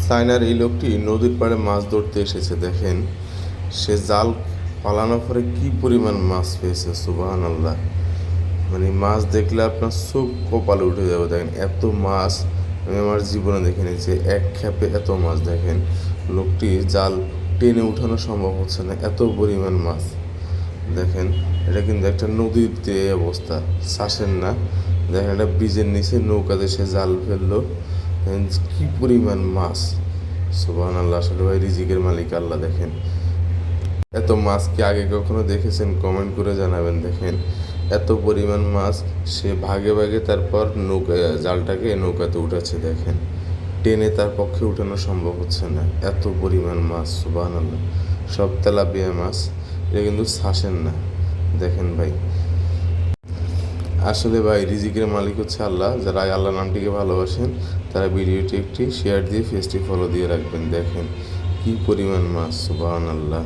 চায়নার এই লোকটি নদীর পাড়ে মাছ ধরতে এসেছে। দেখেন সে জাল পালানোর পরে কি পরিমাণ মাছ পেয়েছে, সুবহানাল্লাহ। মানে মাছ দেখলে আপনার চোখ কপালে উঠে যাবে। দেখেন এত মাছ আমি আমার জীবনে দেখিনি, যে এক খেপে এত মাছ। দেখেন লোকটি জাল টেনে উঠানো সম্ভব হচ্ছে না, এত পরিমাণ মাছ। দেখেন এটা কিন্তু একটা নদীতে অবস্থা, শ্বাসের না। দেখেন একটা ব্রিজের নিচে নৌকাতে সে জাল ফেললো। দেখেন কি পরিমাণ মাছ, সুবহানাল্লাহ। আসলে ভাই রিজিকের মালিক আল্লাহ। দেখেন এত মাছ কি আগে কখনো দেখেছেন? কমেন্ট করে জানাবেন। দেখেন এত পরিমাণ মাছ সে ভাগে ভাগে তারপর নৌকা জালটাকে নৌকাতে উঠাচ্ছে। দেখেন টেনে তার পক্ষে উঠানো সম্ভব হচ্ছে না, এত পরিমাণ মাছ, সুবহানাল্লাহ। সব তেলাপিয়া মাছ, এটা কিন্তু শ্বাসের না। দেখেন ভাই আসলে ভাই রিজিকের মালিক হচ্ছে আল্লাহ। যারা আল্লাহ নামটিকে ভালোবাসেন তারা ভিডিওটি একটি শেয়ার দিয়ে পেজটি ফলো দিয়ে রাখবেন। দেখেন কি পরিমাণ মাছ, সুবহানাল্লাহ।